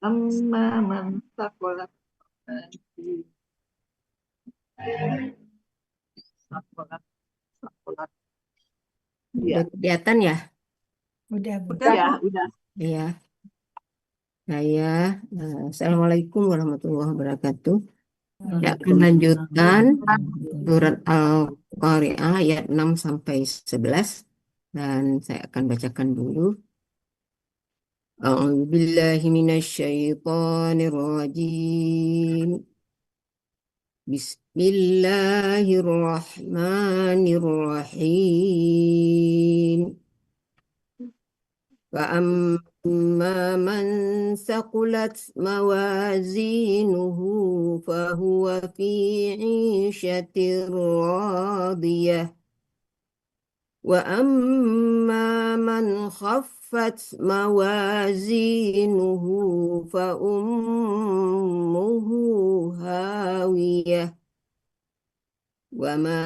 Amma man thaqulat mawazinuhu. Thaqulat, thaqulat. Udah Ya, kelihatan ya? Udah, Bu. udah ya, udah. Iya. Saya, Assalamualaikum warahmatullahi wabarakatuh. Ya, melanjutkan surat Al-Qari'ah ayat 6 sampai 11 dan saya akan bacakan dulu. A'udzubillahi minasyaitonirrajim. Bismillahirrahmanirrahim. فأما من ثقلت موازينه فهو في عيشة راضية وأما من خفت موازينه فأمه هاوية وما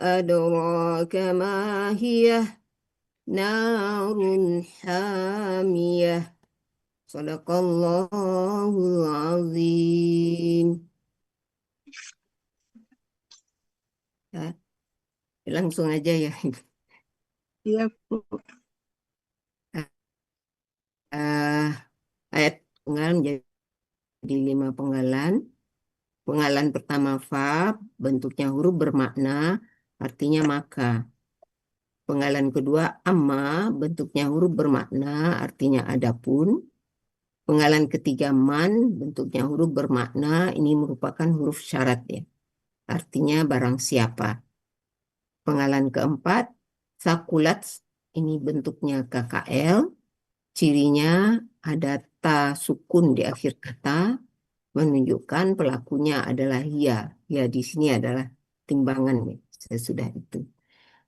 أدراك ما هي نار حامية Sadaqallahul azim. Ya, langsung aja ya. Iya, Bu. Ayat penggalan menjadi 5 penggalan. Penggalan pertama fa, bentuknya huruf bermakna, artinya maka. Penggalan kedua amma, bentuknya huruf bermakna, artinya adapun. Penggalan ketiga man, bentuknya huruf bermakna, ini merupakan huruf syarat ya. Artinya barang siapa. Penggalan keempat, sakulat, ini bentuknya KKL, cirinya ada ta sukun di akhir kata, menunjukkan pelakunya adalah ya. Ya di sini adalah timbangan ya. Sesudah itu.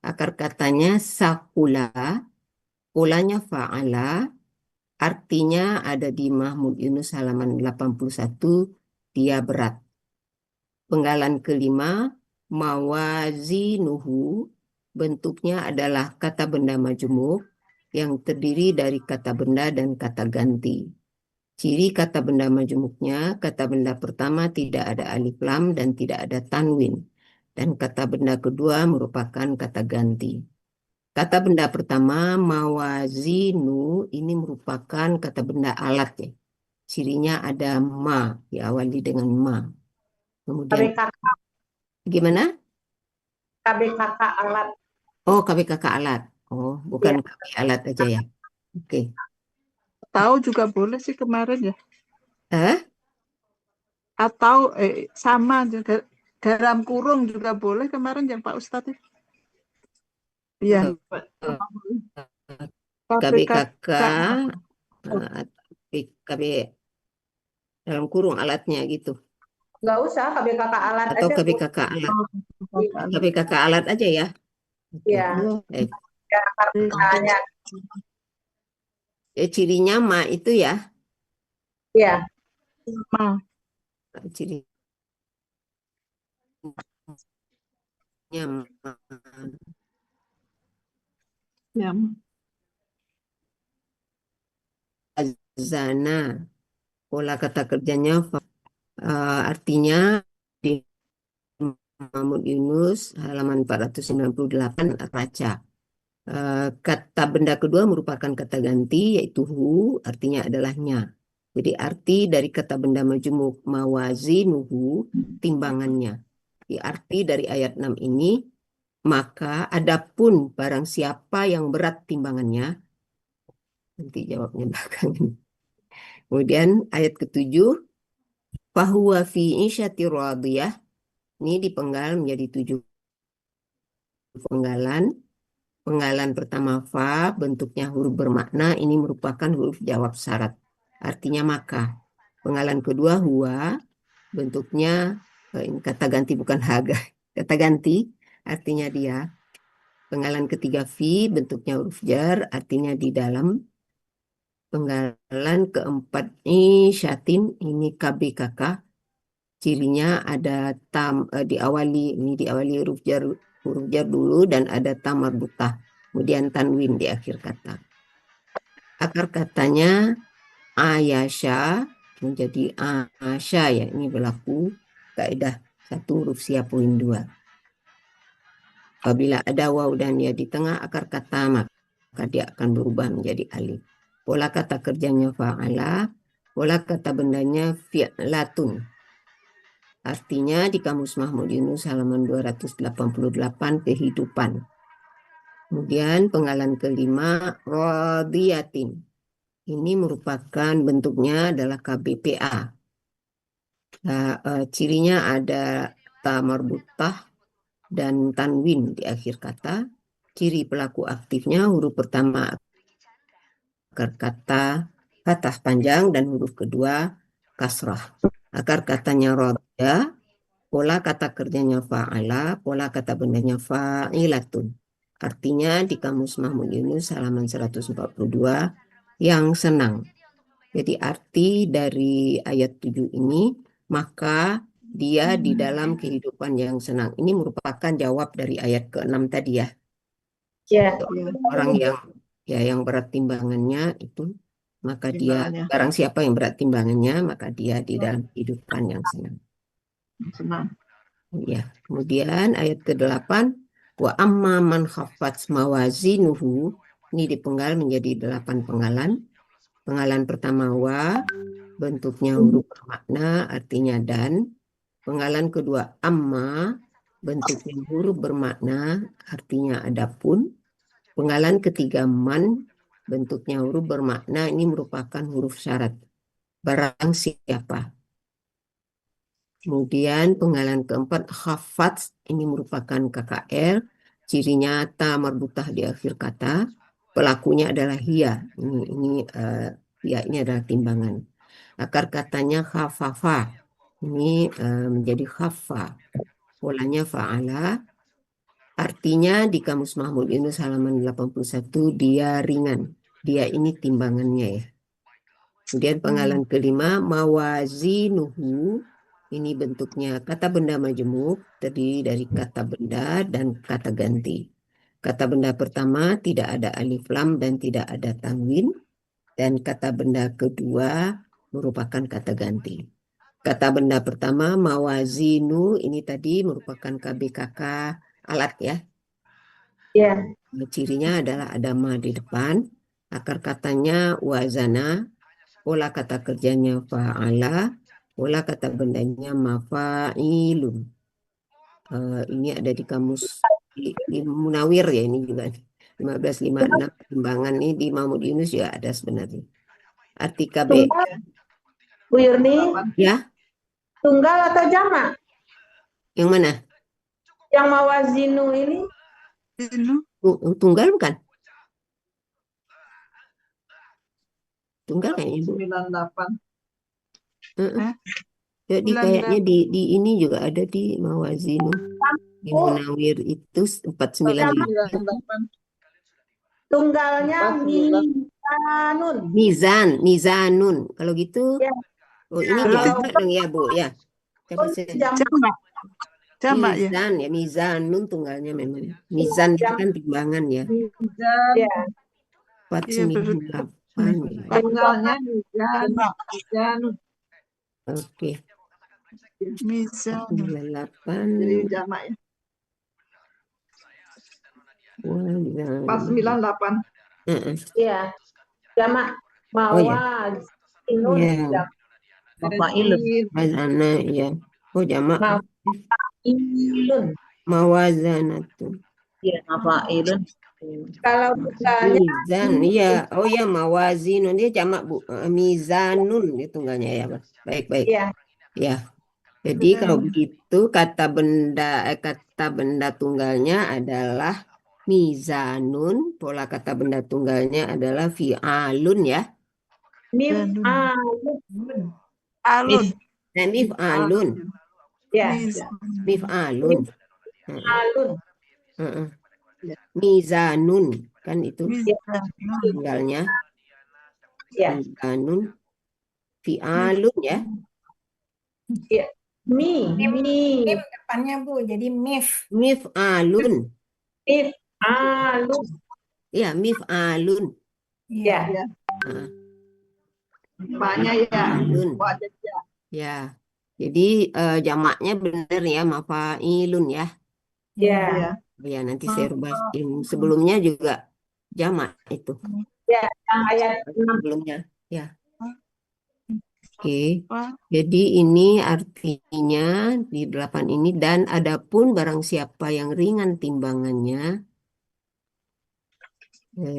Akar katanya sakula, polanya fa'ala, artinya ada di Mahmud Yunus halaman 81, dia berat. Penggalan kelima, mawazinuhu, bentuknya adalah kata benda majemuk yang terdiri dari kata benda dan kata ganti. Ciri kata benda majemuknya, kata benda pertama tidak ada alif lam dan tidak ada tanwin. Dan kata benda kedua merupakan kata ganti. Kata benda pertama, mawazinu, ini merupakan kata benda alat ya. Cirinya ada ma, diawali dengan ma. Kemudian, KBKK, gimana? KBKK alat. Oh, KBKK alat. Oh, bukan Ya. KB alat aja ya. Oke. Tahu juga boleh sih kemarin ya. Eh? Atau sama juga dalam kurung juga boleh kemarin yang Pak Ustadz itu. Iya. KBKK KBKK. KB dalam kurung alatnya gitu. Nggak usah KBKK alat Atau aja, Bu. KBKK alat. KBKK alat aja ya. Oke. Iya. Eh, Ya, katanya. cirinya ma itu ya. Iya. Cirinya ma. Ya. Zana. Pola kata kerjanya artinya di Mahmud Yunus halaman 498 raca. Kata benda kedua merupakan kata ganti yaitu hu, artinya adalahnya. Jadi arti dari kata benda majemuk mawazinuhu, timbangannya. Di arti dari ayat 6 ini, maka adapun barang siapa yang berat timbangannya, nanti jawabnya belakangan. Kemudian ayat ketujuh, fahuwa fi isyati radiyah, ini dipenggal menjadi 7 penggalan. Penggalan pertama fa, bentuknya huruf bermakna, ini merupakan huruf jawab syarat. Artinya maka. Penggalan kedua huwa, bentuknya ini kata ganti bukan haga. Kata ganti, artinya dia. Penggalan ketiga fi, bentuknya huruf jar, artinya di dalam. Penggalan keempat syatin, ini KBKK. Cirinya ada diawali huruf jar dulu dan ada tam marbutah, kemudian tanwin di akhir kata. akar katanya Ayasha menjadi Asya ya. Ini berlaku kaidah 1 huruf siap poin 2. Apabila ada waw dan ya di tengah akar kata maka dia akan berubah menjadi alif. Pola kata kerjanya fa'ala, pola kata bendanya fi'latun. Artinya di Kamus Mahmud Yunus halaman 288 kehidupan. Kemudian penggalan kelima rodiyatin. Ini merupakan bentuknya adalah KBPA. Cirinya ada ta marbutah dan tanwin di akhir kata. Ciri pelaku aktifnya huruf pertama akar kata fathah panjang dan huruf kedua kasrah. Akar katanya roda, pola kata kerjanya fa'ala, pola kata bendanya fa'ilatun. Artinya di Kamus Mahmud Yunus halaman 142 yang senang. Jadi arti dari ayat 7 ini, maka dia di dalam kehidupan yang senang. Ini merupakan jawab dari ayat ke-6 tadi ya. Ya. Orang yang berat timbangannya itu, maka dia Timbangannya. barang siapa yang berat timbangannya, maka dia di dalam kehidupan yang senang. Senang. Ya, kemudian ayat ke-8, wa amma man khaffat mawazinuhu, ini dipenggal menjadi 8 penggalan. Penggalan pertama wa, bentuknya huruf bermakna, artinya dan. Penggalan kedua amma, bentuknya huruf bermakna, artinya adapun. Penggalan ketiga man, bentuknya huruf bermakna, ini merupakan huruf syarat. Barang siapa. Kemudian penggalan keempat khafat, ini merupakan KKR, cirinya ta marbutah di akhir kata, pelakunya adalah hiya. Hiya ini adalah timbangan. Akar katanya khafafa, ini menjadi khafa. Polanya fa'ala, artinya di Kamus Mahmud Yunus halaman 81 dia ringan. Dia ini timbangannya ya. Kemudian penggalan kelima mawazinuhu, ini bentuknya kata benda majemuk, terdiri dari kata benda dan kata ganti. Kata benda pertama tidak ada alif lam dan tidak ada tanwin, dan kata benda kedua merupakan kata ganti. Kata benda pertama mawazinu, ini tadi merupakan KBKK alat ya. Ya. Cirinya adalah ada ma di depan, akar katanya wazana, pola kata kerjanya fa'ala, pola kata bendanya mafa'ilun. Ini ada di kamus di Munawir ya, ini juga 1556 timbangan ini di Mahmud Yunus juga ada sebenarnya. Arti KB Tunggal, Bu Yurni, ya, tunggal atau jamak? yang mana? Yang mawazinu ini Tunggal bukan? Tunggal kayaknya Bu. 98. Jadi kayaknya di ini juga ada di Mawazinu. Di Munawir itu 498. Tunggalnya mizanun. Mizanun. Kalau gitu, Ya. oh ini jamak dong ya Bu ya. Coba saya. Jamak ya. Mizan ya, mizanun tunggalnya memang. Mizan itu kan timbangan ya. Ya. 498. Tunggalnya mizanun. Oke. Mizan. 98. Jadi jamak ya. Wazan. 498. Iya. Jamak mawazinu. Iya. Mafa'ilun. Wazana ya. Oh jamak. Mafa'ilun. Mawazanatun. Iya, mafa'ilun. Kalau tunggalnya Mizan, iya. Oh ya, mawazinun. Dia jamak, Bu. Mizanun itu tunggalnya ya, Pak. Baik. ya. Ya. Jadi kalau begitu kata benda tunggalnya adalah mizanun. Pola kata benda tunggalnya adalah fi'alun ya. Mif'alun. Alun. Mif'alun. Ya. Mif'alun. Alun. Mizanun kan itu Mizanun. tunggalnya. Ya. Mizanun. Fi'alun ya. Ya. Mif depannya Bu, jadi mif. Mif'alun. Mif'alun. Ya, mif'alun. Ya. Nah, Banyak ya. Mafailun. Oh, ada ya. Ya. Jadi jamaknya benar ya, mafailun ya. Ya. Iya. Ya, nanti saya rubah. Yang sebelumnya juga jamak itu. Ya, yang ayat 6. Sebelumnya. Ya. Oke. Wah, Jadi ini artinya di 8 ini, dan adapun barang siapa yang ringan timbangannya,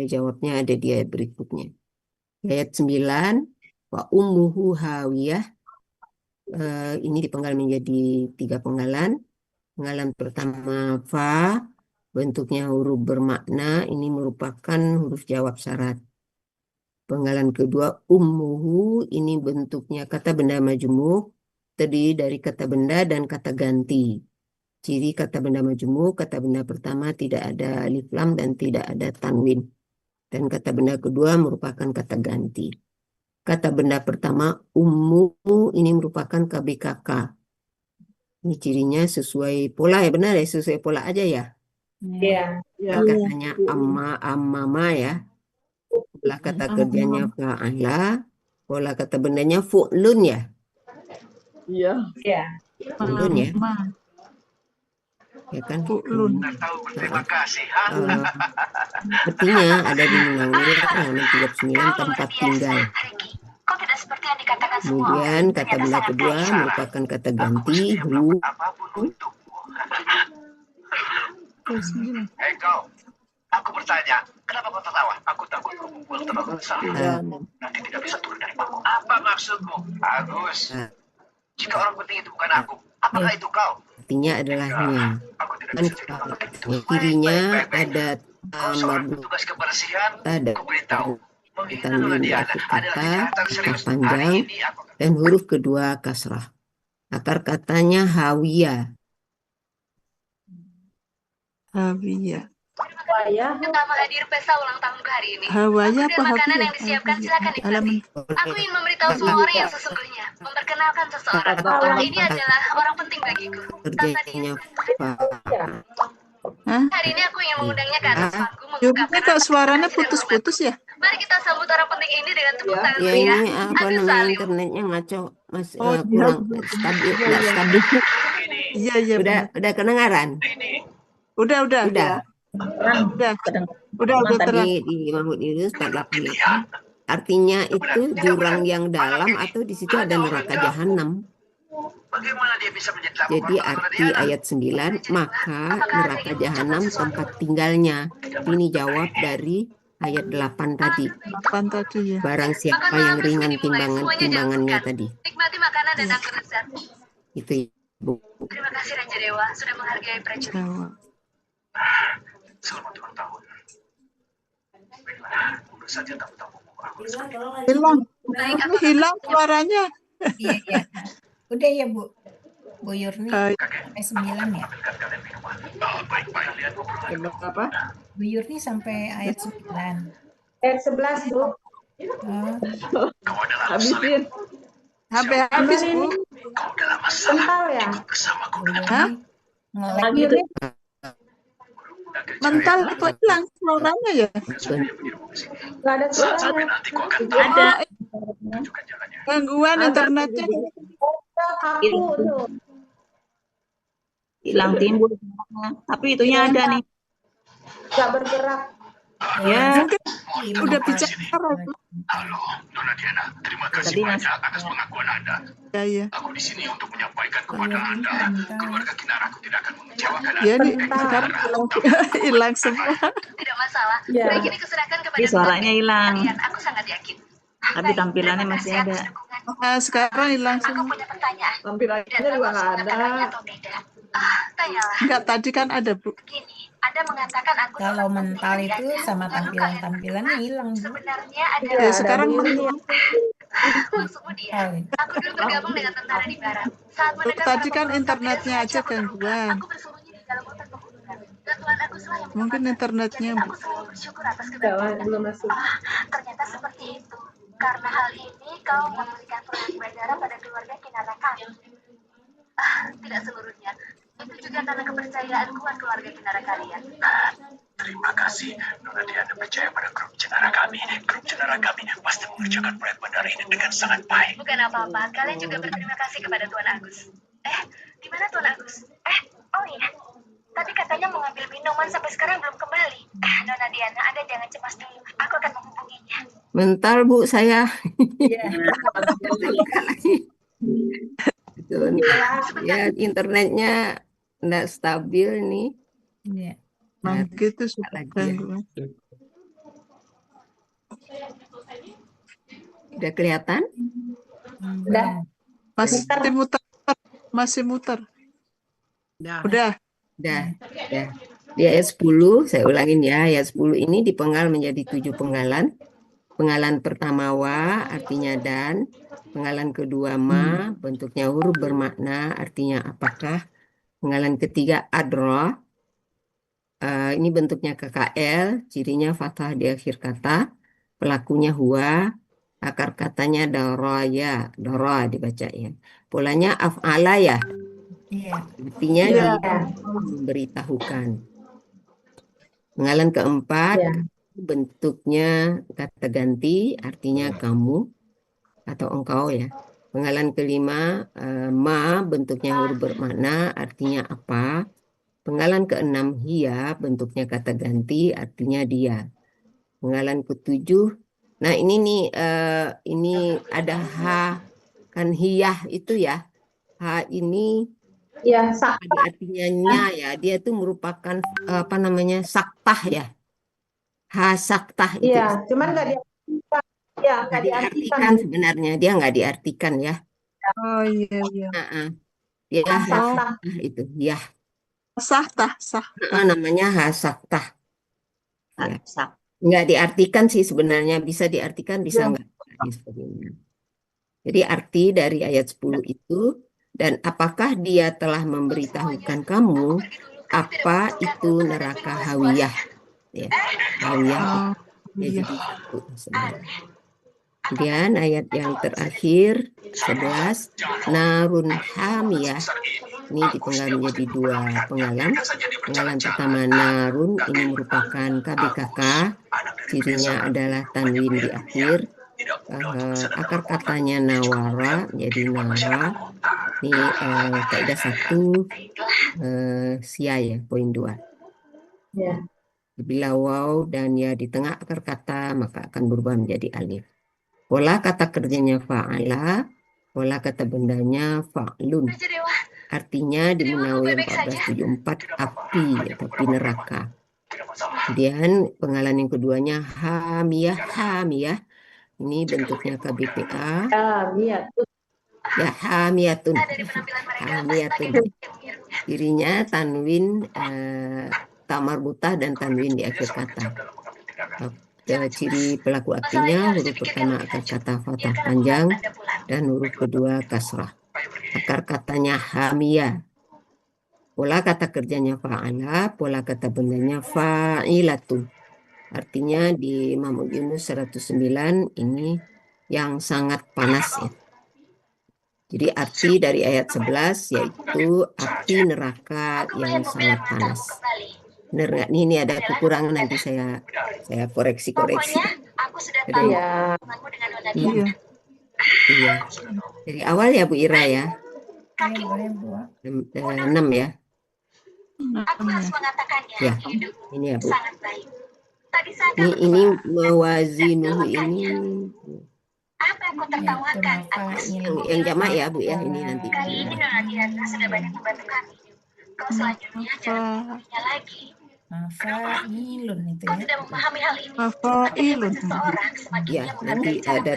jawabnya ada di ayat berikutnya. Ayat 9, wa ummuhu hawiyah. Ini dipenggal menjadi 3 penggalan. Penggalan pertama fa, bentuknya huruf bermakna, ini merupakan huruf jawab syarat. Penggalan kedua ummuhu, ini bentuknya kata benda majemuk, terdiri dari kata benda dan kata ganti. Ciri kata benda majemuk, kata benda pertama tidak ada alif lam dan tidak ada tanwin. Dan kata benda kedua merupakan kata ganti. Kata benda pertama ummu, ini merupakan KBKK. Ini cirinya sesuai pola ya, benar ya, sesuai pola aja ya. Ya. ya. Ini katanya amma ya. Pola kata kerjanya fa'ala, pola kata bendanya fu'lun ya. Iya. Ya. Fu'lun ya. Mama. Ya kan? Fu'lun. Artinya ada di Munawir halaman 39 tempat tinggal. Kok tidak seperti yang dikatakan semua orang? Kemudian kata Ternyata benda sangat kedua baik. merupakan kata ganti hu. Terus gini. Hei kau, aku bertanya, kenapa kau tertawa? Aku takut kau membuat terlalu besar. Iya. Nanti tidak bisa turun dari bangku. Apa maksudmu? Agus, Nah, jika orang penting itu bukan aku, apakah itu kau? artinya adalah nya. Aku tidak Kan bisa jadi orang begitu. kirinya Baik. ada Kau seorang mabuk, petugas kebersihan, ada aku beritahu. Menghina tanwin Nona di Diana akhir adalah kata, kejahatan kata serius. Hari panjang, ini aku akan dan huruf kedua kasrah. Akar katanya hawiyah. Hawiyah. Ya. Kita menghadir pesta ulang tahunku hari ini. Hawaya Aku apa dan makanan Hawiyah? yang disiapkan Hawiyah. silakan Halaman nikmati. Aku ingin memberitahu semua orang yang sesungguhnya. Memperkenalkan seseorang. Orang ini adalah orang penting bagiku. Tanpa dia, Kerjanya Hah? hari ini aku ingin mengundangnya ke atas panggung Yuk, mengungkapkan kok rasa suaranya terima kasih dan putus-putus ya? hormat. Mari kita sambut orang penting ini dengan tepuk tangan ya, meriah. ini apa Agus namanya, Salim. internetnya ngaco, Mas, Oh, iya, kurang iya. stabil, Iya, nggak iya. stabil. Iya, iya. Udah kedengaran. Udah. Udah. Udah terang. Di Mahmud Yunus 488. Artinya itu jurang yang dalam, atau di situ ada neraka jahanam. Bagaimana dia bisa menjadi lagu Jadi pertama Nona arti Diana? ayat 9, maka neraka jahanam tempat tinggalnya. Ini jawab dari ayat 8 tadi. Kapan tadi ya? Barang Makan siapa yang malam besok ringan dimulai. Semuanya timbangannya dilakukan. tadi. Nikmati makanan dan anggur lezat. Itu Bu. Terima kasih Raja Dewa sudah menghargai prajurit. Jawab. Selamat ulang tahun. Baiklah, urus saja tamu-tamumu. Aku harus pergi. Hilang. Baik, Ini hilang suaranya. Iya. Udah ya, Bu. Bu Yurni Eh, sampai 9 ya. Ambilkan kalian minuman. Baik, lihat ngobrol. Apa? Bu Yurni sampai ayat 9. Ayat 11, Bu. Oh, Kau adalah Habisin. Sampai habis, Bu. Kau dalam masalah. Kental ya? Bersamaku. Bu Hah? Yurni ngelek Lagi gitu. Mental kok hilang suaranya ya? Nggak ada suara. Sampai nanti kau akan Ada tunjukkan jalannya. gangguan internetnya. Kaku tuh. hilang timbul tapi itunya ada nih Nggak bergerak. ya Mungkin udah bicara. Halo, Nona Diana. Terima kasih Tadi Mas- banyak atas pengakuan Anda. Ya. Aku di sini untuk menyampaikan kepada Anda, keluarga Kinaraku tidak akan mengecewakan Ya Anda. nih sekarang hilang semua. Tidak masalah. Ya. Baik ini kuserahkan kepada Tapi suaranya Tuhan. hilang. Kalian, aku sangat yakin. tapi Baik, tampilannya terima masih kasih ada atas dukungan. Nah, sekarang hilang Aku semua. punya pertanyaan. Tampilannya Tidak juga tahu nggak harus mengatakannya ada. atau tidak. Tanyalah. Enggak, tadi kan ada, Bu. Begini, Anda mengatakan aku Kalau orang mental penting itu bagi Anda. sama Lalu tampilan-tampilannya kalian hilang, Bu. sebenarnya ada Ya, sekarang maksudmu dia. Aku dulu bergabung dengan tentara di barat. Saat mendengar tadi para kan pemberontak internetnya tidak aja sengaja aku terluka. gangguan. Aku bersembunyi di dalam hutan pegunungan. Dan Tuhan aku lah yang Mungkin menyelamatkan. internetnya, Jadi Bu. aku selalu bersyukur atas Nggak, kebaikan. belum masuk. Ternyata seperti itu. Karena hal ini kau memberikan proyek bandara pada keluarga Kinaraka. Tidak seluruhnya. Itu juga karena kepercayaan kuat keluarga Kinara kalian. Terima kasih. Nona Diana percaya pada grup cenara kami. Grup cenara kami pasti mengerjakan proyek bandar ini dengan sangat baik. Bukan apa-apa, kalian juga berterima kasih kepada Tuan Agus. Di mana Tuan Agus? Oh iya, tadi katanya mau ngambil minuman sampai sekarang belum kembali. Nona Diana, Anda jangan cemas dulu. Aku akan menghubunginya. Bentar Bu, saya Iya. buka lagi. Bentar. Ya, internetnya nggak stabil nih. Iya. Nah, gitu suka lagi ya. gangguan. Udah kelihatan? Udah. Masih muter. Masih muter. Udah. Udah. Di ayat 10, saya ulangin ya, ayat 10 ini dipenggal menjadi 7 penggalan. Penggalan pertama wa artinya dan, penggalan kedua ma bentuknya huruf bermakna artinya apakah. Penggalan ketiga adra, ini bentuknya KKL, cirinya fathah di akhir kata, pelakunya huwa, akar katanya daraya, dara dibaca ya. Polanya af'ala ya, Iya. artinya Iya. dia memberitahukan. Penggalan keempat, Iya. bentuknya kata ganti, artinya kamu atau engkau ya. Penggalan kelima, ma bentuknya huruf bermakna, artinya apa. Penggalan keenam, hiya bentuknya kata ganti, artinya dia. Penggalan ketujuh, nah ini nih, ini ada ha, kan hiyah itu ya. Ha ini Iya, sak. ada artinya nya ya, dia itu merupakan apa namanya saktah ya. Ha saktah itu Iya, cuman nggak diartikan. Ya, nggak nggak diartikan. diartikan sebenarnya, dia nggak diartikan ya. Oh iya. Dia ha Saktah. saktah itu ya. Sah. Namanya ha saktah. Ya. Sak. Nggak diartikan sih sebenarnya, bisa diartikan bisa Ya. nggak sebagainya. Jadi arti dari ayat 10 itu, dan apakah dia telah memberitahukan kamu apa itu neraka hawiyah ya. Hawiyah Oh, ya, iya. jadi satu sebenarnya. Kemudian ayat yang terakhir 11 narun hamiyah, ini dipenggal menjadi 2 penggalan. Penggalan pertama narun ini merupakan KBKK, cirinya adalah tanwin di akhir. Akar katanya nawara jadi nara. Ini kaidah 1 sia ya, poin 2. Ya. Bila waw dan ya di tengah akar kata maka akan berubah menjadi alif. Pola kata kerjanya fa'ala, pola kata bendanya fa'lun. Artinya di Munawir 1474 api atau api neraka. Kemudian penggalan yang keduanya hamiyah. Ini bentuknya KBPA. Iya. Ya hamiyatun. Cirinya tanwin tamarbutah dan tanwin di akhir kata. Ciri pelaku artinya huruf pertama akar kata fathah panjang dan huruf kedua kasrah. Akar katanya hamiyah. Pola kata kerjanya fa'ala, pola kata bendanya fa'ilatun. Artinya di Mahmud Yunus 109 ini yang sangat panas ya. Jadi arti dari ayat 11 yaitu api neraka yang sangat panas. Benar nggak? Ini ada kekurangan, nanti saya koreksi. Aku sudah Ada tahu Iya. hubunganmu dengan Nona Iya. Diana. Iya. Dari awal ya Bu Ira ya. Iya, boleh Bu. 6 ya. Aku harus mengatakannya, Ya. hidupmu Ini ya Bu. sangat baik. Tadi saat Ini mewazinuhu ini apa yang kau tertawakan, Agus? yang jamak ya Bu ya, ini nanti. Kali ini Nona Diana sudah banyak membantu kami. Kau selanjutnya jangan membunuhnya lagi. Fa'ilun itu Kau ya. tidak memahami hal ini. Fa'ilun. Seseorang semakin Ya, dia nanti ada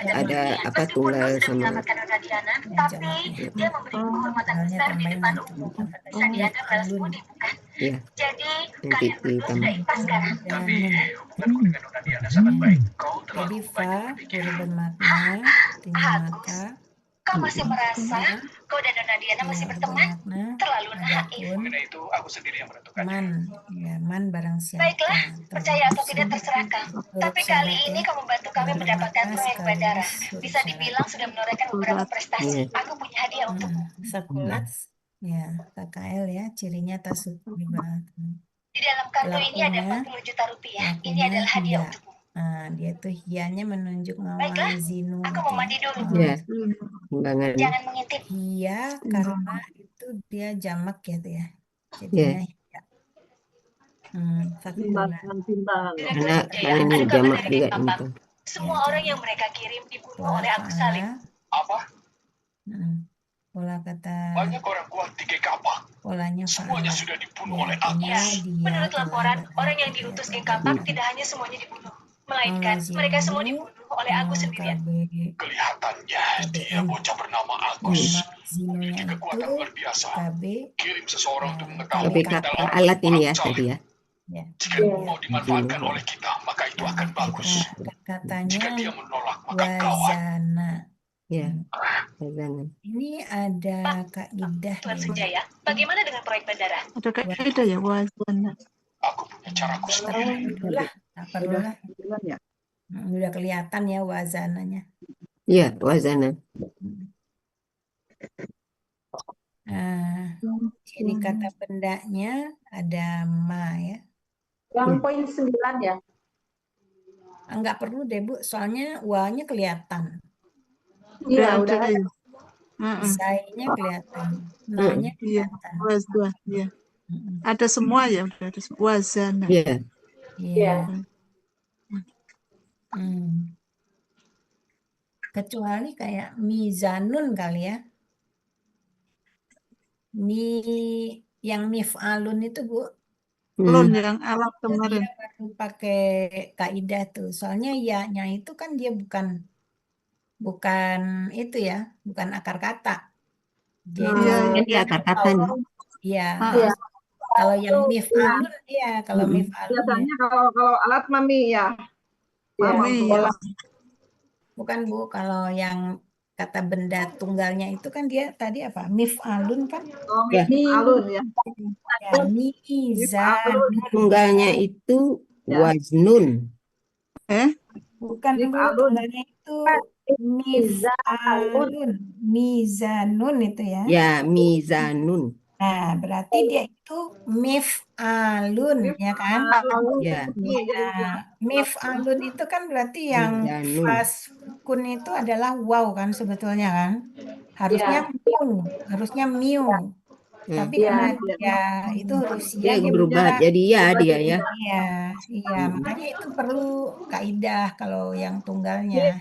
apa meskipun tunggal kau sudah sama menyelamatkan Nona Diana, Ya, tapi jamaknya. dia memberi kehormatan Soalnya besar di tambahin depan itu umum. bukan kata Bisa dianggap balas fa'ilun. budi, bukan? ya Jadi nanti kalian berdua ditambah. sudah ikhlas sekarang. Tapi Dan hubunganku dengan Nona Diana sangat baik. Kau terlalu jadi banyak fa berpikir. huruf bermakna artinya maka Kau masih merasa kau dan Nona Diana masih huruf berteman? bermakna Terlalu naif. adapun Mengenai itu aku sendiri yang menentukannya. man ya man barang siapa Baiklah, percaya atau tidak termasuk terserah kau. huruf Tapi kali syarat ini ya. kau membantu kami Huruf mendapatkan bermakna proyek bandara. sekaligus huruf Bisa syarat. dibilang sudah menorehkan beberapa prestasi. Iya. Aku punya hadiah untukmu. Sakulat ya KKL ya cirinya tasuk juga. Di dalam kartu ini ada Pelakunya 40 juta rupiah. Ini pelakunya adalah hadiah Hia. untukmu. Nah, dia tuh hianya menunjuk Baiklah, mawazinu aku itu mau ya. mandi dulu. Ya, timbangan. Jangan mengintip. Hia karena itu dia jamak ya tuh ya. Ya, Jadinya hia. Faktuna. Timbangan. karena Jaya, ini ada kabar jamak dari juga Kek ini Papak. tuh. Semua Ya, orang jadi yang mereka kirim dibunuh pola oleh Agus Salim. faala. Apa? Pola kata Banyak orang kuat di Gekapa. polanya Semuanya faala. sudah dibunuh Ya, oleh artinya Agus. dia Menurut telah laporan, orang yang berarti diutus atau Geng Kapak berarti. tidak hanya semuanya dibunuh, melainkan mereka semua dibunuh oleh Agus sendirian. KB Kelihatannya dia KBM. bocah bernama Agus. Mawazinonya Memiliki itu kekuatan luar biasa. KB Kirim seseorang untuk KB mengetahui KBK mental orang alat ini ya Bang tadi Salim. ya. ya. Jika Iya. mau dimanfaatkan Zino. oleh kita, maka itu akan KB bagus. katanya Jika dia menolak, maka gawat. wazana. Ya, wazana. Ini ada kaidah Tuan ya. Sunjaya, bagaimana dengan proyek bandara? Ada kaidah ya wazana. Aku punya caraku sendiri. Tak perlulah. Ya. Udah kelihatan ya wazananya. Ya, wazana. Nah, ini kata bendanya ada ma ya. Yang poin 9 ya. Enggak perlu deh Bu, soalnya wa-nya kelihatan. Iya, udah ada. ada. Zai-nya kelihatan. Na-nya Iya, kelihatan. wazana. Iya. Ada semua ya, udah ada wazana. Ya, Iya. Kecuali kayak mizanun kali ya. Yang mif'alun itu Bu, Lon yang alat dia kemarin. baru pakai kaidah tuh. Soalnya ya-nya itu kan dia bukan itu ya, bukan akar kata. Dia itu ini akar kata nih. Iya. Iya. Kalau yang mif'alun kalau mif'alun ya. Biasanya kalau alat mami ya. Iya. Mami ya. Bukan Bu, kalau yang kata benda tunggalnya itu kan dia tadi apa? Mif'alun kan? Oh, Ya. alun ya. Ya, mizanun. Tunggalnya itu waznun. Bukan Bu, Mif'alun. tunggalnya itu mif'alun. Mizanun itu ya. Ya, mizanun. Nah, berarti dia itu mif'alun, ya kan? Ya, Nah, mif'alun itu kan berarti yang mizanun. faskun itu adalah waw kan sebetulnya kan? Harusnya miu. Tapi karena dia itu huruf Dia sia, dia berubah jadi ya dia ya. Iya, makanya itu perlu kaidah kalau yang tunggalnya.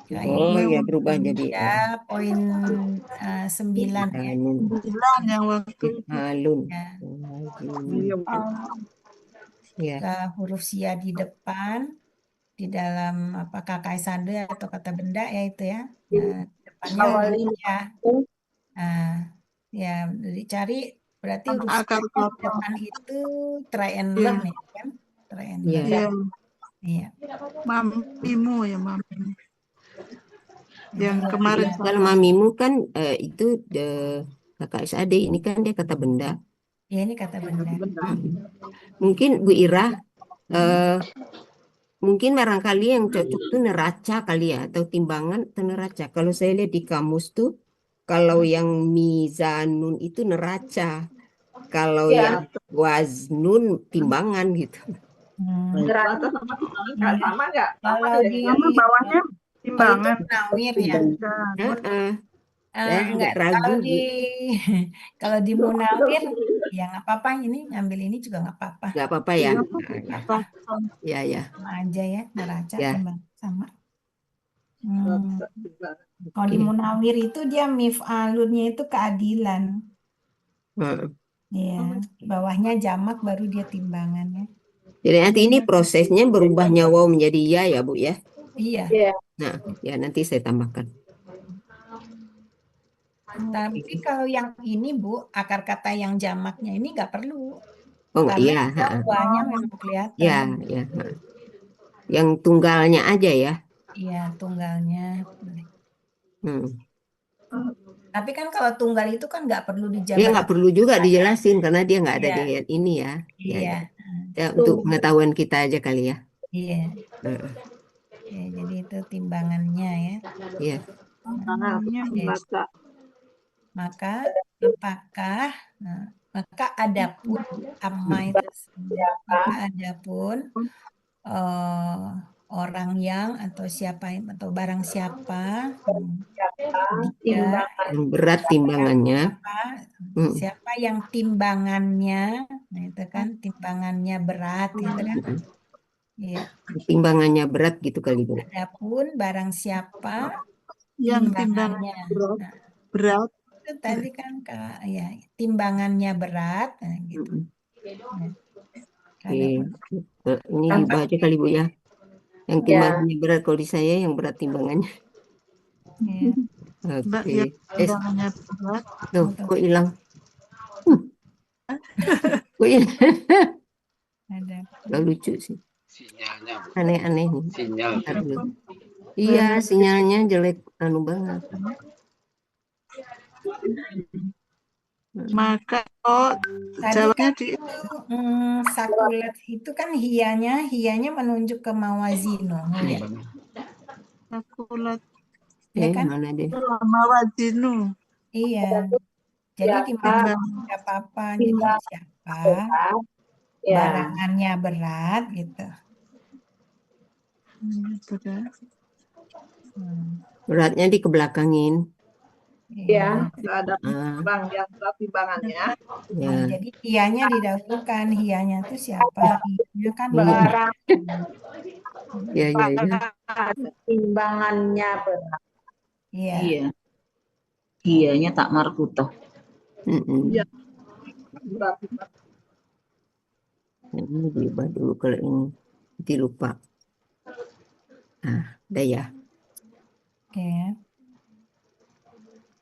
Oh ya berubah jadi Ya, poin 9 ya. Yang waktu alun. Ya. Ya. Ke huruf sia di depan, di dalam KKI sande atau kata benda ya itu ya. Nah, depannya huruf ya. Nah, ya dicari berarti huruf sia di depan itu try and learn ya kan? Try and learn. Iya. Mamimu ya mami. Yang kemarin kalau mamimu kan itu kakak SAD, ini kan dia kata benda. Ya ini kata benda. Mungkin Bu Ira, mungkin barangkali yang cocok tuh neraca kali ya, atau timbangan atau neraca. Kalau saya lihat di kamus tuh, kalau yang mizanun itu neraca, kalau yang waznun timbangan gitu. Neraca sama timbangan sama nggak? Kalau di bawahnya timbangan. Munawir ya. Enggak ragu. Kalau di Munawir ya nggak apa-apa, ini ngambil ini juga nggak apa-apa. Nggak apa-apa ya. Ya. Sama aja ya, neraca timbang sama. Kalau di Oke. Munawir itu dia mif'alunnya itu keadilan. Ya, bawahnya jamak baru dia timbangannya. Jadi nanti ini prosesnya berubahnya waw menjadi ya Bu ya. Iya. Nah, ya nanti saya tambahkan. Tapi kalau yang ini Bu, akar kata yang jamaknya ini nggak perlu. Oh Karena iya. wawanya memang kelihatan. Ya. Yang tunggalnya aja ya. Iya, tunggalnya. Tapi kan kalau tunggal itu kan nggak perlu dijabarkan. Dia nggak perlu juga dijelasin karena dia nggak ada di ini ya. Iya. Ya, untuk pengetahuan kita aja kali ya. Iya. Ya, jadi itu timbangannya ya. Iya. Timbangannya membaca. Maka apakah Maka adapun amma itu ya. Maka adapun eh, orang yang atau siapa atau barang siapa dia yang berat timbangannya. apa Mm. siapa yang timbangannya, nah itu kan timbangannya berat gitu kan. Iya. Timbangannya berat gitu kali Bu. Adapun barang siapa Yang timbangannya, berat, nah, berat. itu tadi kan Kak, ya timbangannya berat, nah, gitu. Mm-mm. Ya. Oke. Adapun Ini dibaca kali Bu ya. Yang timbangannya berat, kalau di saya yang berat timbangannya. ya, Mbak Oke. yang timbangannya berat. Tuh, untuk kok hilang? Kok hilang? ada Gak lucu sih. Sinyalnya, Bu. Aneh-aneh nih. Sinyal. Ntar dulu. Iya, sinyalnya jelek anu banget. Maka tadi jawabnya kan di sakulat itu kan hianya menunjuk ke mawazino ya. sakulat Ya kan? Mana deh? mawazinu. Iya. Jadi dimaksud siapa gitu siapa barangannya berat gitu. Berat. Beratnya dikebelakangin. Iya. Nggak ada Ah, orang yang berat timbangannya. ya. Jadi hianya didahulukan, hianya itu siapa? Hianya kan Barang Ya, ya, ya. timbangannya berat. Iya. Iya. Iyanya tak marbutoh. Mm-mm. Iya. Berat. Ini diubah dulu kalau ini. Nanti lupa. Ah, udah ya. Oke.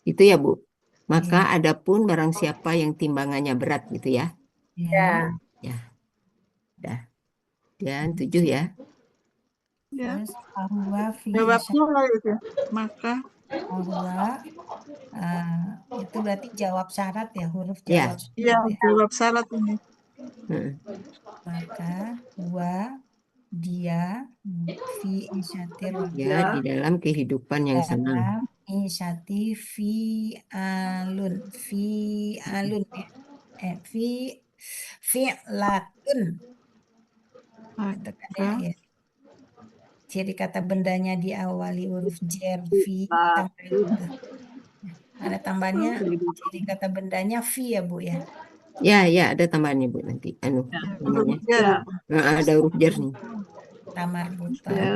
Itu ya, Bu. Maka Iya. adapun barang siapa yang timbangannya berat gitu ya. Iya. Ya, udah. Dan 7 ya. Ya. Terus bahwa fi Jawabnya lah itu. Maka bahwa itu berarti jawab syarat ya, huruf Ya. jawab ya syarat ya. jawab syarat ini. Heeh. Maka dia fi isyati Ya, di dalam kehidupan yang senang. dalam isyati fi alun ya. Fi latun itu kan ya, Maka ya. Ciri kata bendanya diawali huruf jer fi tambah itu. Ada tambahnya ciri kata bendanya fi ya Bu ya. Ya, ya, ada tambahannya Bu nanti. Anu, namanya. ya. Nah, ada huruf jar nih. Tamar buta. Ya.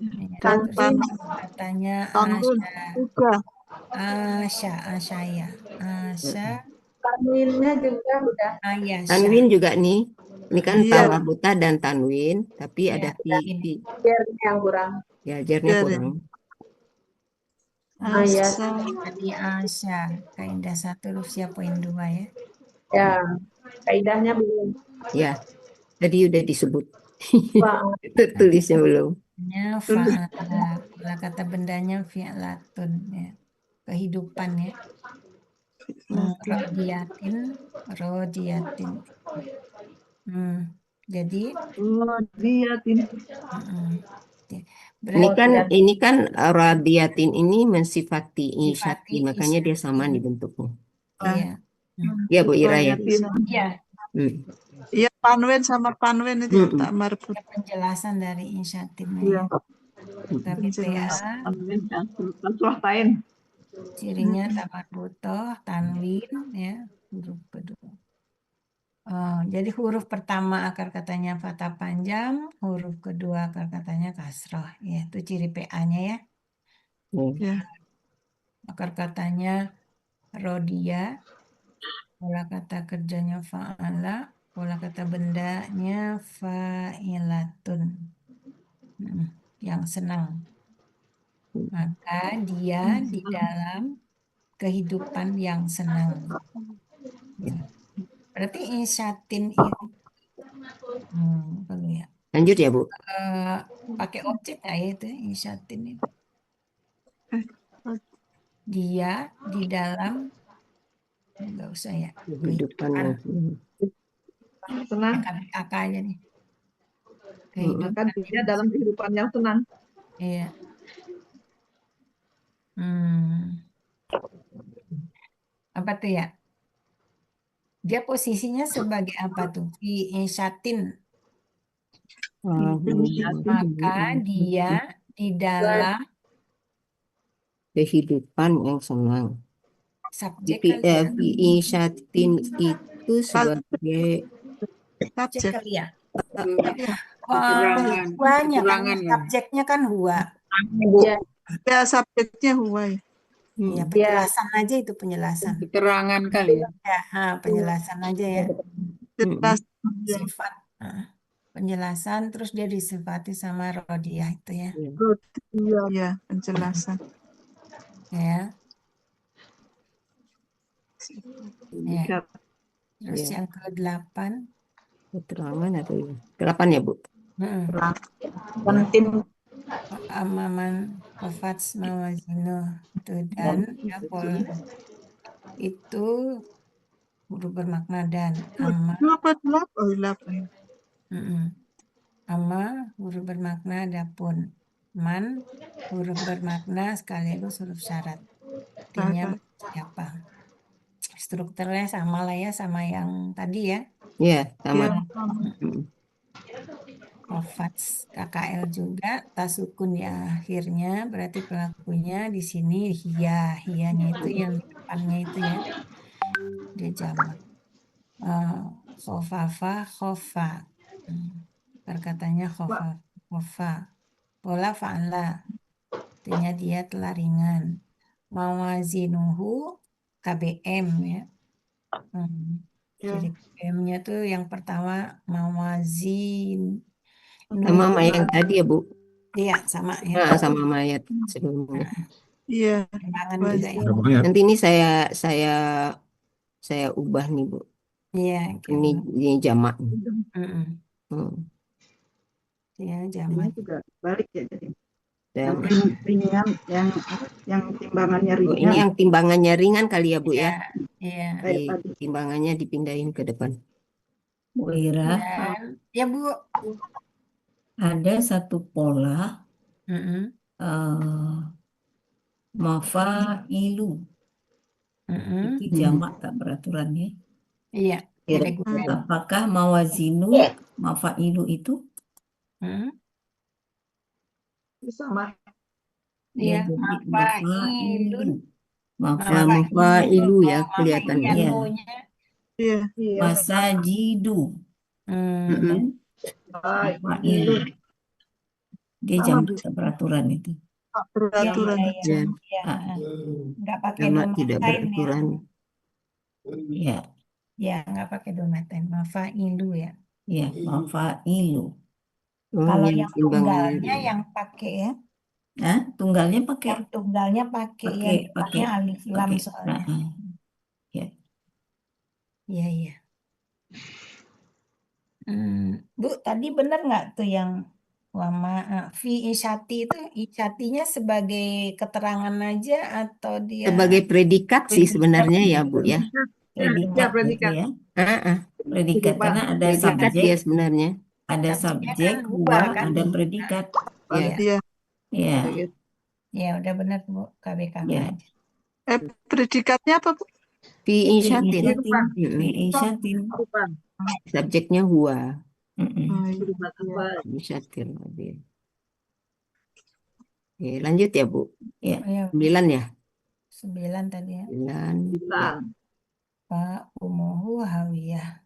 Ya, Tanpa terus katanya tanwin juga. Asya, Tanwinnya juga udah. Ayasya. Tanwin juga nih. Ini kan Iya. tamar buta dan tanwin, tapi Ya, ada ini. Jernya yang kurang. Ya, jarnya Jar. kurang. Iya. Asa. Tadi Asya, kaidah 1 huruf siap poin 2 ya. Ya. Kaidahnya belum. Ya, tadi udah disebut. Wah, Tertulisnya belum. Fa'ala kata bendanya fi'latun ya. Kehidupan ya. Rodiyatin. Jadi Oh, dia ini. Ini kan radiatin ini mensifati isyati, makanya dia sama nih bentuknya. Iya. Ya Bu Ira ya. Iya. Iya, panwin sama panwin itu tak marbut. Penjelasan dari insyatin Iya. ya. Kami PA Suatain. cirinya tamar butoh, tanwin ya, huruf kedua. Jadi huruf pertama akar katanya fathah panjang, huruf kedua akar katanya kasroh. Ya, itu ciri PA-nya ya. Ya. Akar katanya rodia, pola kata kerjanya fa'ala, pola kata bendanya fa'ilatun. Yang senang. Maka dia di dalam kehidupan yang senang. Berarti insyatin itu kalau ya. Lanjut ya Bu. Pakai objek nggak ya itu insyatin itu. Dia di dalam nggak usah ya Kehidupan yang Senang. kakak aja nih. Maka dia dalam kehidupan yang senang. Iya. Apa tuh ya? Dia posisinya sebagai apa tuh? Fi insyatin. Maka dia di dalam kehidupan yang senang. subjek kali ya. Fi'isyatin itu sebagai Subjek subjek. kali ya. Iya. Huanya kan, subjeknya kan huwa. Ya, subjeknya huwa. Ya, penjelasan aja itu penjelasan. Keterangan kali ya. Ya, penjelasan aja ya. Jelas. Sifat. Penjelasan terus dia disifati sama Rodiah itu ya. Iya, penjelasan. Ya. Ya. Terus Ya. yang ke-8. Keterangan atau ya? Ke-8 ya, Bu? Penting. Amaman wafats mawazino itu dan ya, itu huruf bermakna dan amma. Oh, 8. Amma huruf bermakna adapun. Man huruf bermakna sekaligus huruf syarat. Artinya siapa? Strukturnya sama lah ya sama yang tadi ya. Iya, sama. Wafats KKL juga tasukun ya akhirnya berarti pelakunya di sini hiyanya itu yang di depannya itu ya. Dia jamak. Khofafa khofa. Perkataannya khofa. Pola fa'ala. Artinya dia telah ringan. Mawazinuhu KBM ya. Jadi KBM-nya tuh yang pertama mawazin. Sama yang tadi ya, Bu? Iya, sama ya. Nah, sama mayat sebelumnya. Iya. Juga ya. Nanti ini saya ubah nih, Bu. Iya, ini jamak. Ya, jamak. Juga balik ya jadi. Yang ringan, yang timbangannya ringan. ini yang timbangannya ringan kali ya, Bu ya? Iya. Timbangannya dipindahin ke depan. Bu Ira, ya Bu. Ada satu pola mafa'ilu. Itu jamak tak peraturannya? Iya. Apakah mawazinu mafa'ilu itu? Sama. Iya, mafa'ilu ya kelihatannya. Iya. Masajidu. Mafa'ilu. Dia jamak tak peraturan itu. Peraturan. Nggak pakai jamak tidak beraturan. Iya. Ya, nggak pakai domaten. Mafa'ilu ya. Iya, mafa'ilu. Kalau yang tunggalnya yang pakai ya. Tunggalnya pakai. Yang tunggalnya pakai alif lam soalnya. Ya. Iya. Bu, tadi benar nggak tuh yang fi isyati itu isyatinya sebagai keterangan aja atau dia sebagai predikat sih sebenarnya ya, Bu ya. Predikat ya. Predikat karena ada predikat subjek ya sebenarnya. Ada subjek, ada predikat. Iya. Iya. Ya, udah benar Bu, KBKK aja. Predikatnya apa, Bu? Fi insyatin. Subjeknya huwa. Insyatin. Oke, lanjut ya, Bu. Ya. 9 ya? 9 tadi ya. 9. Pak umuhu hawiyah.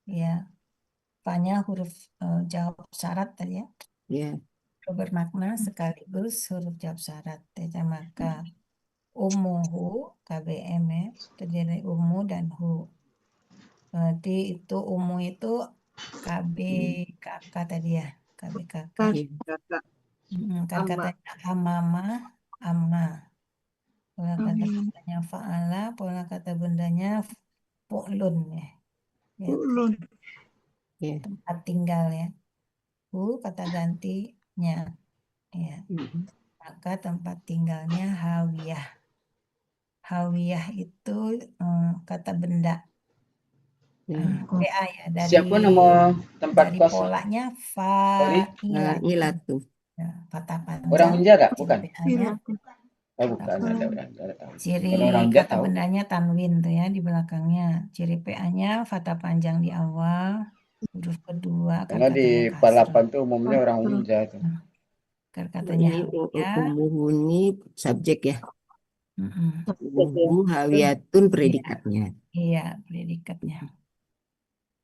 Ya. Fanya huruf jawab syarat tadi ya. Ya. Bermakna sekaligus huruf jawab syarat. Maka umuhu KBM ya. Terdiri umu dan hu. Berarti itu umu itu KBKK tadi ya. KBKK. Kan katanya amama, amma. Pola kata bendanya fa'ala, pola kata bendanya fu'lun ya. Fu'lun. Tempat tinggal ya. Kata gantinya. Ya. Maka tempat tinggalnya hawiyah. Hawiyah itu kata benda. PA ya dari Siapa nama tempat dari kos? polanya fa'ilat. Fa'ilat tuh. Patah panjang. Orang penjara bukan? PA-nya Oh, bukan. Tapi Ada tahu. ciri Kalau orang dia kata tahu. bendanya tanwin tuh ya di belakangnya. Ciri PA-nya fathah panjang di awal, huruf kedua Karena di katanya kasroh. balapan tuh umumnya orang Unja tuh. Kalau Katanya ini hawiyah. umuh ini subjek ya. Mm-mm. Umuh hawiyatun predikatnya. Iya, predikatnya.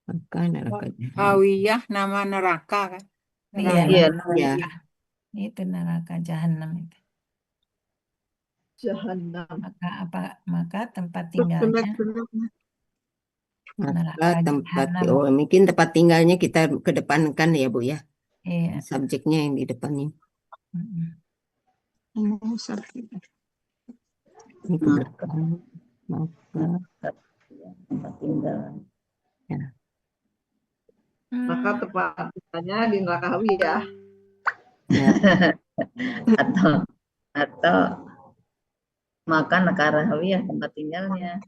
Maka neraka jahanam. Hawiyah nama neraka kan? Iya, Iya, Ya, itu neraka jahanam itu. Jahanam. Maka tempat Terus tinggalnya jelek-jeleknya. maka neraka tempat jahanam. mungkin tempat tinggalnya kita kedepankan ya Bu ya. Iya. Subjeknya yang di depannya. Mm-mm. Oh, sakit. Ini ke belakang. Maka tempat tinggal. Maka tempat tinggalnya di neraka hawiyah. ya, atau makan negara hawiyah tempat tinggalnya.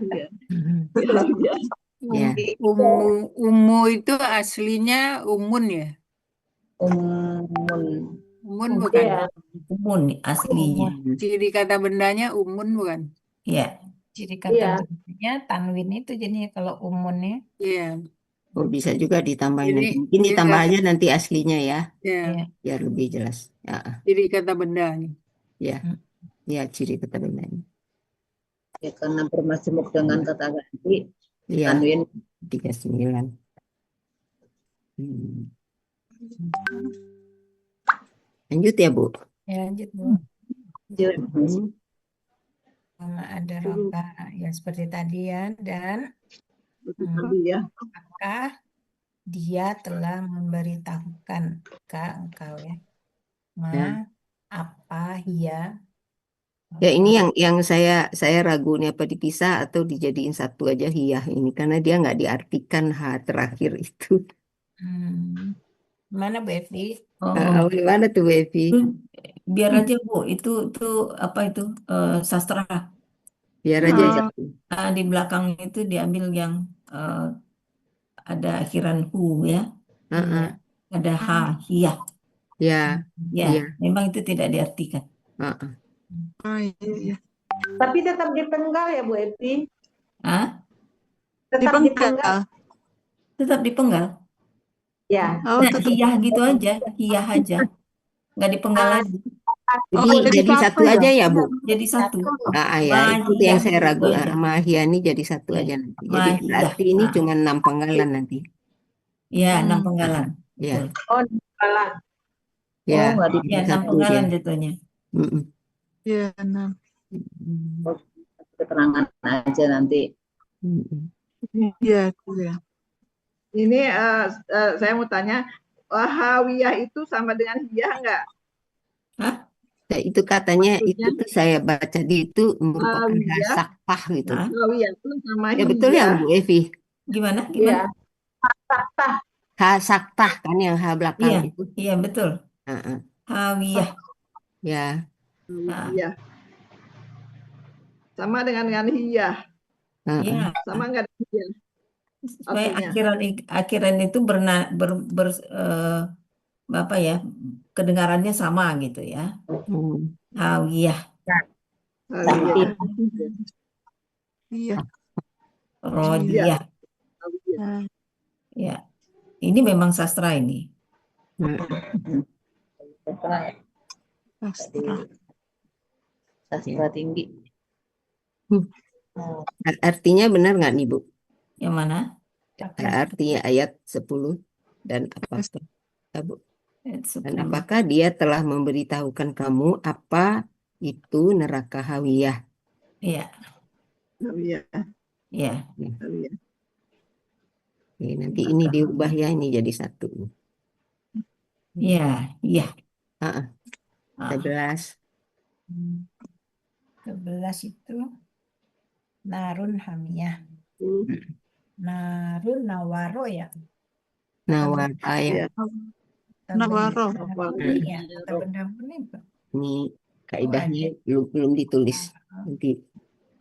Iya. ya. Umu itu aslinya umun ya? Umun. Umun bukan? Iya, umun aslinya. Ciri kata bendanya umun bukan? Iya. Ciri kata bendanya tanwin itu jadinya kalau umunnya. Iya. Oh, bisa juga ditambahin Jadi, nanti. Mungkin ditambah aja nanti aslinya ya, Ya. Iya. biar lebih jelas. Ya, Ciri kata bendanya. ya, ya ciri kata bendanya. Ya, karena bermajemuk dengan kata ganti, Iya, tanwin 39. Lanjut ya Bu. Ya, lanjut Bu. lanjut. Sama ada roka ya seperti tadi ya, dan Iya. apakah dia telah memberitahukan ke engkau ya. Ya. Apa ya? Ya ini yang saya ragu nih apa dipisah atau dijadiin satu aja hiyah ini karena dia nggak diartikan H terakhir itu. Mana Bu Evi? Oh, Gimana tuh Bu Evi? biar aja Bu, itu apa itu sastra. Biar aja ya. Di belakang itu diambil yang ada akhiran hu ya, Heeh. ada ha, hiyah. Ya, Ya, iya. memang itu tidak diartikan. Heeh. Oh, iya. Tapi tetap dipenggal ya Bu Evi? Hah? Tetap dipenggal. Tetap dipenggal. Ya. Oh, Nah, tetap. hiyah gitu aja, hiyah aja, nggak dipenggal lagi. Jadi satu aja ya Bu. Jadi satu. Ya itu yang saya ragu. gitu aja. Mahia ini jadi satu Ya. aja nanti. Jadi Mahiyah. berarti ini cuma 6 penggalan nanti. Ya, 6 penggalan. Ya. Betul. Oh, penggalan. Ya, nggak Ya, jadi 6 satu penggalan dia. jatuhnya. Iya, 6. keterangan aja nanti. Iya, iya. Ini saya mau tanya, hawiyah itu sama dengan hiyah enggak? Hah? Nah, itu katanya Maksudnya? itu tuh saya baca di itu merupakan Hawiyah. hasakpah gitu. Hah? Hawiyah itu sama Ya betul ya hiyah. Bu Evi. Gimana? Iya. Faktah. Hasaktah kan yang H belakang Iya, itu. iya betul. Heeh. Hawiyah. Ya. Iya. Sama dengan hiyah. Heeh. Ya, Sama enggak dengan hiyah? supaya Artinya. akhiran itu apa ya, kedengarannya sama gitu ya. Hawiyah. Hawiyah. Iya. Rodiyah. Ya, ini memang sastra ini. Sastra tinggi. Artinya benar nggak nih Bu? Yang mana? Artinya ayat 10 dan apa? Bu? Ayat Dan 10. apakah dia telah memberitahukan kamu apa itu neraka hawiyah? Iya. Hawiyah. Iya. Hawiyah. Oke, nanti ini diubah ya ini jadi satu. Iya, iya. 11. 11 itu narun hamiyah. Narun nawaro ya. Nawar ayat. Nawaro. Iya, kata benda ini. Ini kaidahnya belum ditulis. Nanti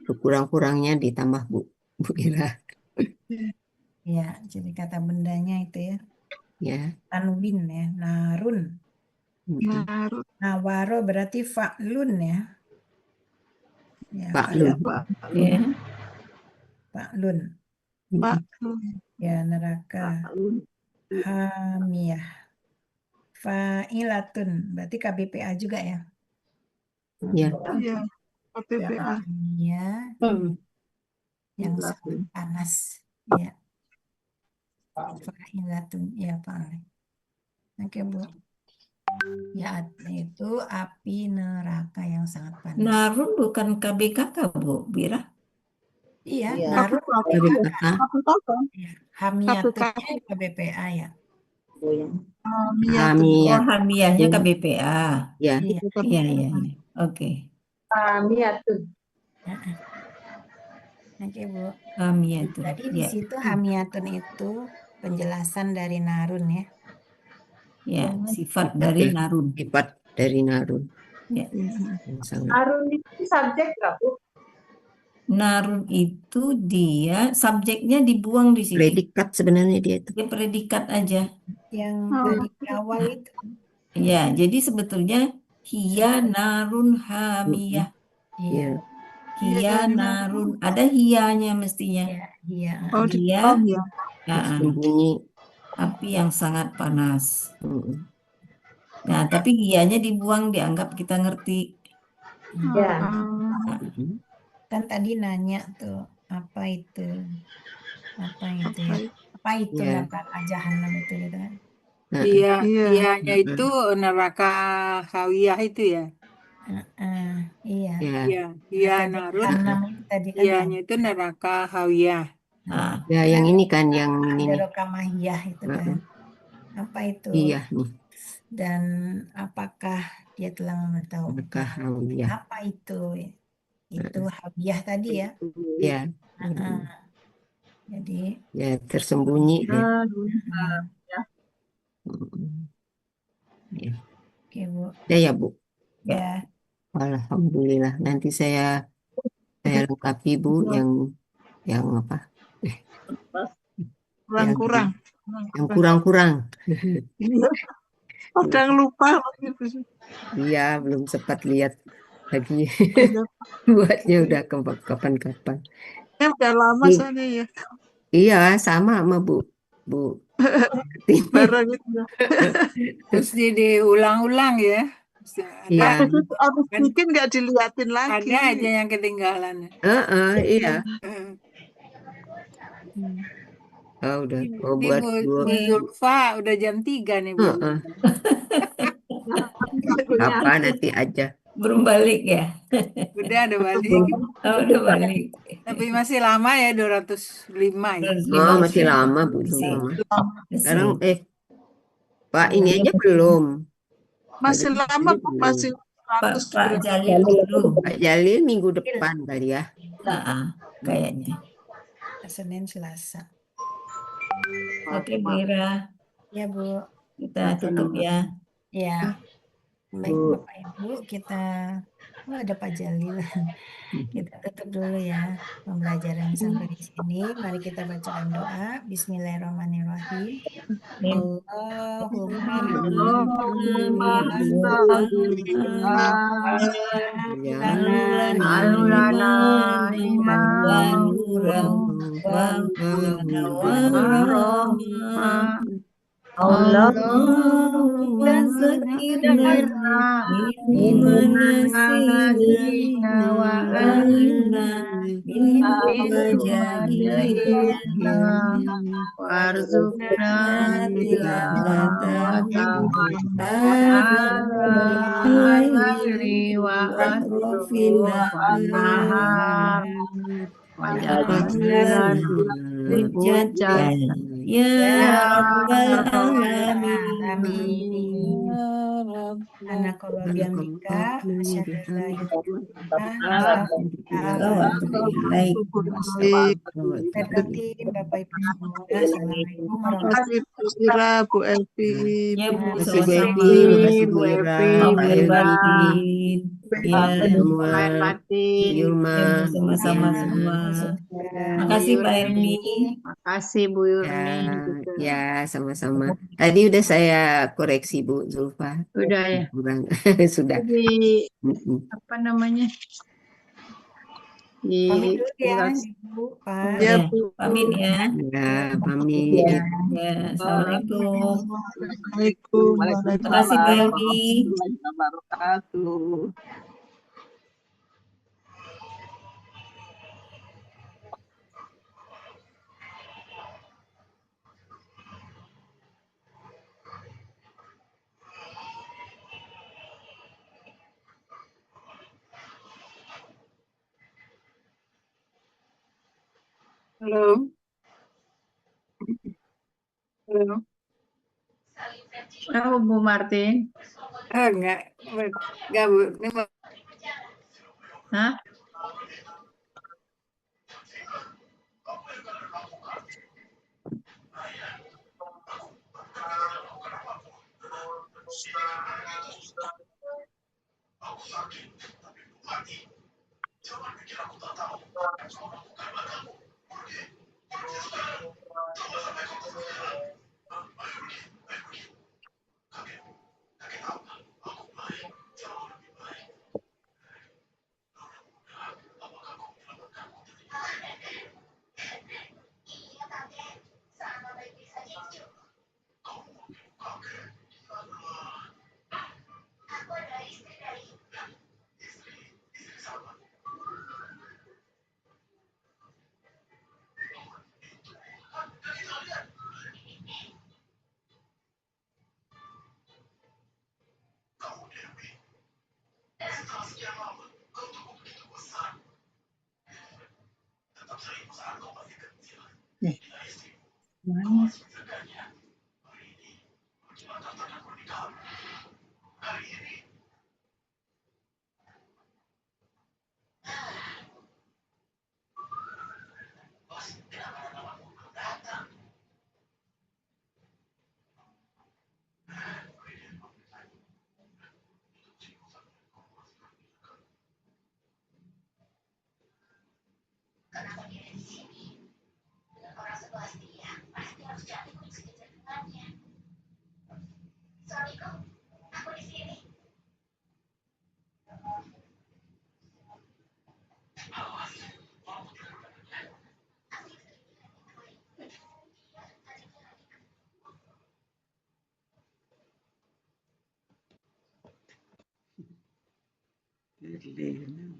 kurang-kurangnya ditambah Bu Ira. Ya, jadi kata bendanya itu ya. Ya. Tanwin ya, narun. Narun. Nawaro berarti fa'lun ya. Ya, Fa'lun. Ya. fa'lun. Pak. Ya, neraka. Hamiyah. Fa'ilatun. Berarti KBPA juga ya. Ya. Iya. KBPA. Hamiyah yang sangat panas. Ya. Fa'ilatun. Ya, Pak. Oke, Bu. Ya, itu api neraka yang sangat panas. Narun bukan KBKK, Bu Bira? Iya, Iya. Narun KBKK. ya. Hamiyatunnya KBPA ya. Hamiyah. Oh, Hamiyahnya KBPA. Ya. Iya. Iya, iya, iya. Oke. Hamiyatun. Oke, Bu. Hamiyatun. Jadi di Ya. situ hamiyatun itu penjelasan dari Narun ya. Ya, sifat dari Narun. Sifat dari Narun. Ya. Yang sangat. Narun itu subjek nggak, Bu? Narun itu dia subjeknya dibuang di situ. Predikat sebenarnya dia itu. Dia predikat aja. Yang tadi di awal itu. Ya, jadi sebetulnya hiya narun hamiyah. Iya. Hiya narun. Ada hiyanya mestinya. Ya, iya. Oh, Hiya ya. Sembunyi. api yang sangat panas. Nah, tapi hiyanya dibuang, dianggap kita ngerti. Ya. Kan tadi nanya tuh, apa itu? Apa itu ya? Apa itu Ya. neraka jahanam itu gitu kan? Iya, Iya. iyanya itu neraka Hawiyah itu ya. Iya. Ya. Iya, iya Neraka Narun. jahanam itu tadi kan Iyanya itu neraka Hawiyah. Nah, Ya, yang ini kan yang ini. ada rokamahiyah itu kan. Apa itu? Iya nih. Dan apakah dia telah memberitahu Neraka Hawiyah. apa itu? Itu hawiyah tadi ya. Ya. Jadi Ya, tersembunyi. Ya. Ya. oke, Bu. Ya, Bu. Ya. Alhamdulillah. Nanti saya lengkapi, Bu, yang apa? Kurang-kurang. Yang kurang-kurang. Kadang lupa. Iya, belum sempat lihat lagi. Buatnya udah kapan-kapan. Ya, udah lama soalnya ya. Iya, sama sama Bu. Barang itu ya. Mesti diulang-ulang ya. Iya. Habis bikin nggak diliatin lagi. Ada aja yang ketinggalan. Iya. Udah. Ini Buat Bu Zulfa udah jam 3 nih, Bu. Apa nanti aja. belum balik ya? Udah ada balik. Oh, udah balik. Tapi masih lama ya, 205 ya. Masih lama, Bu. Sekarang Pak, ini aja belum. Masih lama, masih 100. Pak Jalil dulu. Pak Jalil minggu depan kali ya. Kayaknya. Senin Selasa. Oke, Bu Ira. Ya, Bu. Kita tutup ya. Ya. Baik, Bapak Ibu, kita ada Pak Jalil. Kita tutup dulu ya pembelajaran sampai di sini. Mari kita bacakan doa. Bismillahirrahmanirrahim. Allahumma zakirna min manasina wa alina min wajahina warzuqna tilawata wa atrofina hujjatan ya rabbal alamin. Anakallah bihamdika asyhadu an la Bapak Ibu semua. Assalamualaikum warahmatullahi wabarakatuh. Bu Elvi. Ya, Bu. Terima kasih Bu Elvi. Bu Ira. Ya, Lain Samuel, batin. Yulma, ya Bu, sama-sama Diana. semua. Ya, Bu Makasih Pak Yurni. Erni. Makasih Bu Ya, Yurni juga. ya, sama-sama. Tadi udah saya koreksi Bu Zulfa. Udah ya. Kurang, sudah. Jadi Mm-mm. apa namanya? Pamit Di dulu ya, ulas. Ibu, Pak. Ya, Ya, Bu. pamit ya. Ya, Ya. pamit. Ya, Assalamualaikum. Assalamualaikum. Terima kasih Pak Erni. Warahmatullahi wabarakatuh. Halo. Halo. Oh, Bu Martin. Enggak, Bu. Ini Hah? Mana? Lena.